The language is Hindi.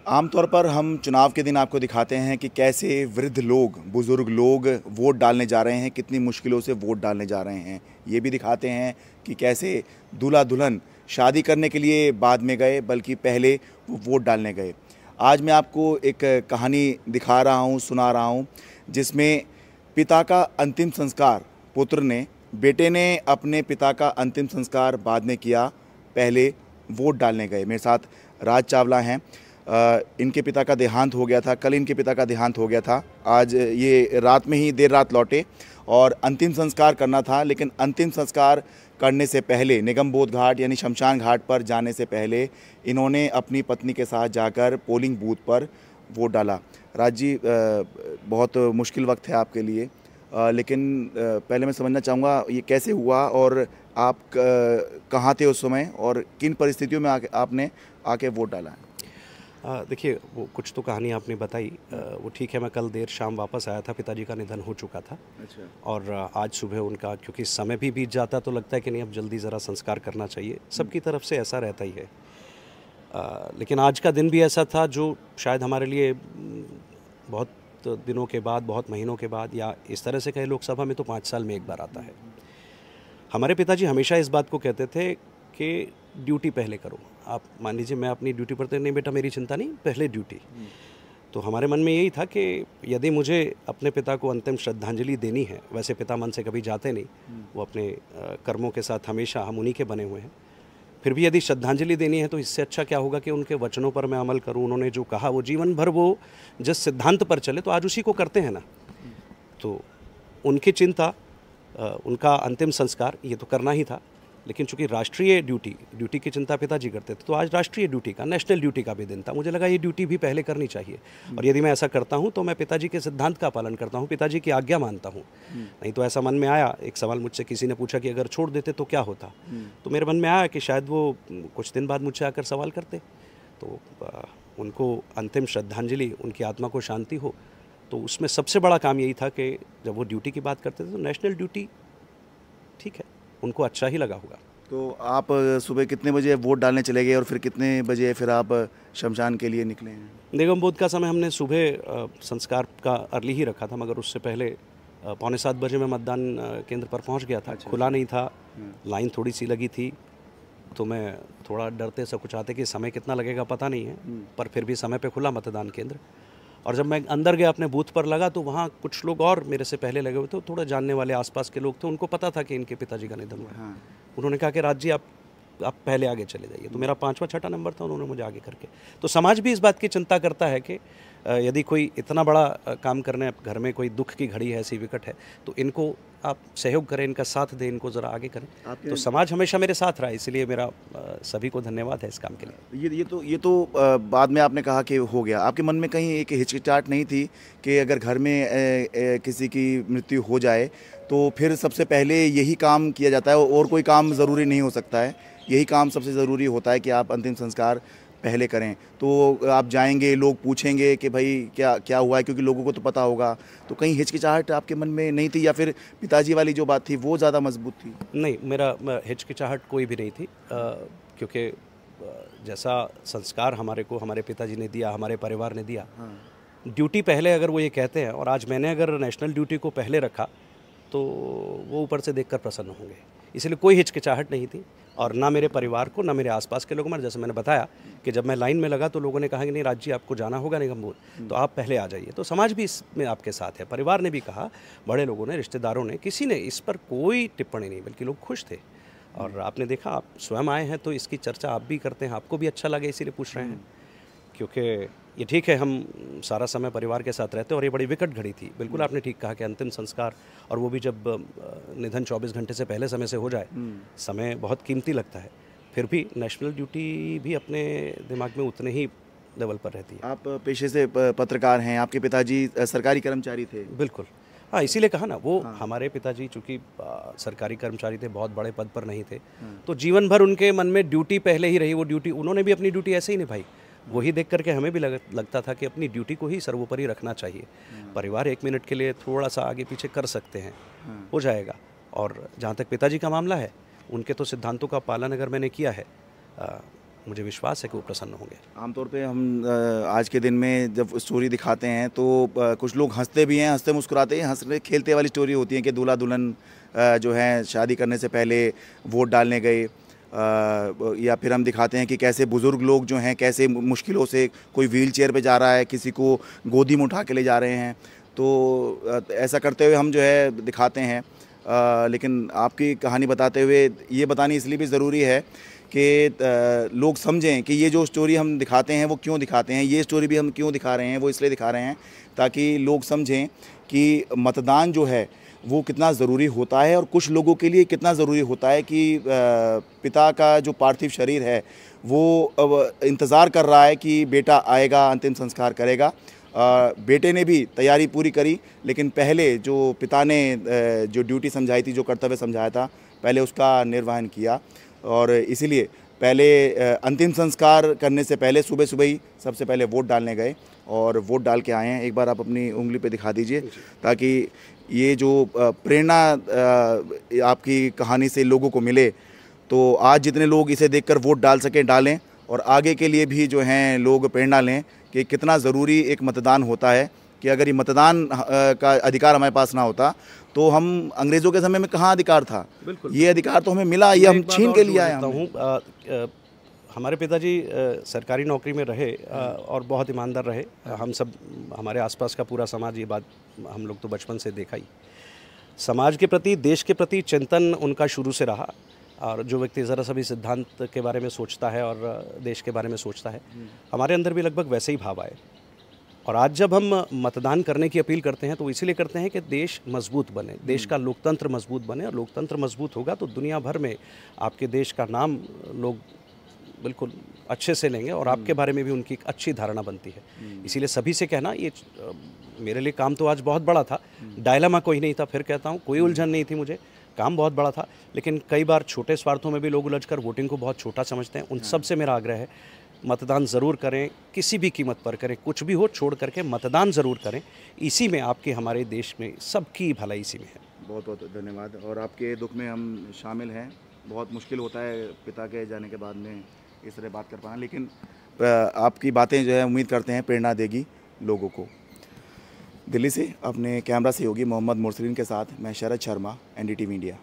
आमतौर पर हम चुनाव के दिन आपको दिखाते हैं कि कैसे वृद्ध लोग, बुज़ुर्ग लोग वोट डालने जा रहे हैं, कितनी मुश्किलों से वोट डालने जा रहे हैं। ये भी दिखाते हैं कि कैसे दूल्हा-दुल्हन शादी करने के लिए बाद में गए, बल्कि पहले वो वोट डालने गए। आज मैं आपको एक कहानी दिखा रहा हूँ, सुना रहा हूँ, जिसमें पिता का अंतिम संस्कार पुत्र ने, बेटे ने अपने पिता का अंतिम संस्कार बाद में किया, पहले वोट डालने गए। मेरे साथ राज चावला हैं। इनके पिता का देहांत हो गया था, कल इनके पिता का देहांत हो गया था। आज ये रात में ही देर रात लौटे और अंतिम संस्कार करना था, लेकिन अंतिम संस्कार करने से पहले निगमबोध घाट यानी शमशान घाट पर जाने से पहले इन्होंने अपनी पत्नी के साथ जाकर पोलिंग बूथ पर वोट डाला। राज जी, बहुत मुश्किल वक्त है आपके लिए, लेकिन पहले मैं समझना चाहूँगा ये कैसे हुआ और आप कहाँ थे उस समय और किन परिस्थितियों में आपने आके वोट डाला है? देखिए, वो कुछ तो कहानी आपने बताई, वो ठीक है। मैं कल देर शाम वापस आया था, पिताजी का निधन हो चुका था। अच्छा। और आज सुबह उनका, क्योंकि समय भी बीत जाता तो लगता है कि नहीं अब जल्दी ज़रा संस्कार करना चाहिए, सबकी तरफ से ऐसा रहता ही है। लेकिन आज का दिन भी ऐसा था जो शायद हमारे लिए बहुत दिनों के बाद, बहुत महीनों के बाद, या इस तरह से कहे लोकसभा में तो 5 साल में एक बार आता है। हमारे पिताजी हमेशा इस बात को कहते थे कि ड्यूटी पहले करो। आप मान लीजिए मैं अपनी ड्यूटी पर, तो नहीं बेटा मेरी चिंता नहीं, पहले ड्यूटी। तो हमारे मन में यही था कि यदि मुझे अपने पिता को अंतिम श्रद्धांजलि देनी है, वैसे पिता मन से कभी जाते नहीं, वो अपने कर्मों के साथ हमेशा हम उन्हीं के बने हुए हैं, फिर भी यदि श्रद्धांजलि देनी है तो इससे अच्छा क्या होगा कि उनके वचनों पर मैं अमल करूं। उन्होंने जो कहा वो जीवन भर वो जिस सिद्धांत पर चले, तो आज उसी को करते हैं ना। तो उनकी चिंता, उनका अंतिम संस्कार ये तो करना ही था, लेकिन चूंकि राष्ट्रीय ड्यूटी की चिंता पिताजी करते थे, तो आज राष्ट्रीय ड्यूटी का, नेशनल ड्यूटी का भी दिन था। मुझे लगा ये ड्यूटी भी पहले करनी चाहिए, और यदि मैं ऐसा करता हूं तो मैं पिताजी के सिद्धांत का पालन करता हूं, पिताजी की आज्ञा मानता हूं। नहीं तो ऐसा मन में आया, एक सवाल मुझसे किसी ने पूछा कि अगर छोड़ देते तो क्या होता, तो मेरे मन में आया कि शायद वो कुछ दिन बाद मुझसे आकर सवाल करते। तो उनको अंतिम श्रद्धांजलि, उनकी आत्मा को शांति हो, तो उसमें सबसे बड़ा काम यही था कि जब वो ड्यूटी की बात करते थे तो नेशनल ड्यूटी ठीक है, उनको अच्छा ही लगा होगा। तो आप सुबह कितने बजे वोट डालने चले गए और फिर कितने बजे फिर आप शमशान के लिए निकले हैं? निगमबोध का समय हमने सुबह संस्कार का अर्ली ही रखा था, मगर उससे पहले 6:45 बजे मैं मतदान केंद्र पर पहुंच गया था। अच्छा। खुला नहीं था, लाइन थोड़ी सी लगी थी, तो मैं थोड़ा डरते सकुचाते कि समय कितना लगेगा पता नहीं है, पर फिर भी समय पे खुला मतदान केंद्र। और जब मैं अंदर गया, अपने बूथ पर लगा, तो वहाँ कुछ लोग और मेरे से पहले लगे हुए थे, थोड़ा जानने वाले आसपास के लोग थे, उनको पता था कि इनके पिताजी का निधन हुआ है। उन्होंने कहा कि राज जी आप पहले आगे चले जाइए। तो मेरा 5वां 6ठा नंबर था, उन्होंने मुझे आगे करके। तो समाज भी इस बात की चिंता करता है कि यदि कोई इतना बड़ा काम करने, घर में कोई दुख की घड़ी है, ऐसी विकट है, तो इनको आप सहयोग करें, इनका साथ दें, इनको ज़रा आगे करें। तो समाज हमेशा मेरे साथ रहा, इसलिए मेरा सभी को धन्यवाद है इस काम के लिए। ये तो बाद में आपने कहा कि हो गया, आपके मन में कहीं एक हिचकिचाहट नहीं थी कि अगर घर में किसी की मृत्यु हो जाए तो फिर सबसे पहले यही काम किया जाता है और कोई काम ज़रूरी नहीं हो सकता है, यही काम सबसे ज़रूरी होता है कि आप अंतिम संस्कार पहले करें? तो आप जाएंगे, लोग पूछेंगे कि भाई क्या क्या हुआ है, क्योंकि लोगों को तो पता होगा। तो कहीं हिचकिचाहट आपके मन में नहीं थी, या फिर पिताजी वाली जो बात थी वो ज़्यादा मजबूत थी? नहीं, मेरा हिचकिचाहट कोई भी नहीं थी, क्योंकि जैसा संस्कार हमारे पिताजी ने दिया, हमारे परिवार ने दिया। ड्यूटी पहले अगर वो ये कहते हैं, और आज मैंने अगर नेशनल ड्यूटी को पहले रखा, तो वो ऊपर से देखकर प्रसन्न होंगे, इसलिए कोई हिचकिचाहट नहीं थी। और ना मेरे परिवार को, ना मेरे आसपास के लोगों में। जैसे मैंने बताया कि जब मैं लाइन में लगा तो लोगों ने कहा कि नहीं राज जी आपको जाना होगा निगमबोध, तो आप पहले आ जाइए। तो समाज भी इसमें आपके साथ है, परिवार ने भी कहा, बड़े लोगों ने, रिश्तेदारों ने, किसी ने इस पर कोई टिप्पणी नहीं, बल्कि लोग खुश थे। और आपने देखा, आप स्वयं आए हैं तो इसकी चर्चा आप भी करते हैं, आपको भी अच्छा लगे इसीलिए पूछ रहे हैं। क्योंकि ये ठीक है, हम सारा समय परिवार के साथ रहते हैं, और ये बड़ी विकट घड़ी थी। बिल्कुल आपने ठीक कहा कि अंतिम संस्कार, और वो भी जब निधन 24 घंटे से पहले समय से हो जाए, समय बहुत कीमती लगता है। फिर भी नेशनल ड्यूटी भी अपने दिमाग में उतने ही लेवल पर रहती है। आप पेशे से पत्रकार हैं, आपके पिताजी सरकारी कर्मचारी थे? बिल्कुल, हाँ, इसीलिए कहा ना, वो हमारे पिताजी चूँकि सरकारी कर्मचारी थे, बहुत बड़े पद पर नहीं थे, तो जीवन भर उनके मन में ड्यूटी पहले ही रही। वो ड्यूटी, उन्होंने भी अपनी ड्यूटी ऐसे ही निभाई। वही देख करके हमें भी लगता था कि अपनी ड्यूटी को ही सर्वोपरि रखना चाहिए। परिवार 1 मिनट के लिए थोड़ा सा आगे पीछे कर सकते हैं, हो जाएगा। और जहाँ तक पिताजी का मामला है, उनके तो सिद्धांतों का पालन अगर मैंने किया है, मुझे विश्वास है कि वो प्रसन्न होंगे। आमतौर पे हम आज के दिन में जब स्टोरी दिखाते हैं तो कुछ लोग हंसते भी हैं, हंसते मुस्कुराते हैं, हंसते खेलते वाली स्टोरी होती है कि दूल्हा दुल्हन जो है शादी करने से पहले वोट डालने गए, या फिर हम दिखाते हैं कि कैसे बुज़ुर्ग लोग जो हैं कैसे मुश्किलों से, कोई व्हील चेयर पर जा रहा है, किसी को गोदी में उठा के ले जा रहे हैं, तो ऐसा करते हुए हम जो है दिखाते हैं। लेकिन आपकी कहानी बताते हुए ये बतानी इसलिए भी ज़रूरी है कि लोग समझें कि ये जो स्टोरी हम दिखाते हैं वो क्यों दिखाते हैं, ये स्टोरी भी हम क्यों दिखा रहे हैं, वो इसलिए दिखा रहे हैं ताकि लोग समझें कि मतदान जो है वो कितना ज़रूरी होता है, और कुछ लोगों के लिए कितना ज़रूरी होता है कि पिता का जो पार्थिव शरीर है वो अब इंतज़ार कर रहा है कि बेटा आएगा, अंतिम संस्कार करेगा। बेटे ने भी तैयारी पूरी करी, लेकिन पहले जो पिता ने जो ड्यूटी समझाई थी, जो कर्तव्य समझाया था, पहले उसका निर्वहन किया। और इसीलिए पहले अंतिम संस्कार करने से पहले सुबह सुबह ही सबसे पहले वोट डालने गए और वोट डाल के आए हैं। एक बार आप अपनी उंगली पे दिखा दीजिए ताकि ये जो प्रेरणा आपकी कहानी से लोगों को मिले, तो आज जितने लोग इसे देखकर वोट डाल सकें डालें, और आगे के लिए भी जो हैं लोग प्रेरणा लें कि कितना ज़रूरी एक मतदान होता है, कि अगर ये मतदान का अधिकार हमारे पास ना होता तो हम अंग्रेज़ों के समय में कहाँ अधिकार था। बिल्कुल, ये अधिकार तो हमें मिला, ये हम छीन के लिए आए हैं। हमारे पिताजी सरकारी नौकरी में रहे और बहुत ईमानदार रहे। हम सब, हमारे आसपास का पूरा समाज, ये बात हम लोग तो बचपन से देखा ही। समाज के प्रति, देश के प्रति चिंतन उनका शुरू से रहा, और जो व्यक्ति ज़रा सा भी सिद्धांत के बारे में सोचता है और देश के बारे में सोचता है, हमारे अंदर भी लगभग वैसे ही भाव आए। और आज जब हम मतदान करने की अपील करते हैं तो इसीलिए करते हैं कि देश मजबूत बने, देश का लोकतंत्र मजबूत बने, और लोकतंत्र मजबूत होगा तो दुनिया भर में आपके देश का नाम लोग बिल्कुल अच्छे से लेंगे, और आपके बारे में भी उनकी एक अच्छी धारणा बनती है। इसीलिए सभी से कहना, ये मेरे लिए काम तो आज बहुत बड़ा था, डायलेमा कोई नहीं था, फिर कहता हूँ कोई उलझन नहीं थी, मुझे काम बहुत बड़ा था, लेकिन कई बार छोटे स्वार्थों में भी लोग उलझकर वोटिंग को बहुत छोटा समझते हैं। उन सब से मेरा आग्रह है, मतदान ज़रूर करें, किसी भी कीमत पर करें, कुछ भी हो छोड़ करके मतदान ज़रूर करें। इसी में आपके, हमारे देश में सबकी भलाई इसी में है। बहुत बहुत धन्यवाद, और आपके दुख में हम शामिल हैं। बहुत मुश्किल होता है पिता के जाने के बाद में इस तरह बात कर पाना, लेकिन आपकी बातें जो है उम्मीद करते हैं प्रेरणा देगी लोगों को। दिल्ली से अपने कैमरा सहयोगी मोहम्मद मुरसलीन के साथ मैं शरद शर्मा, NDTV इंडिया।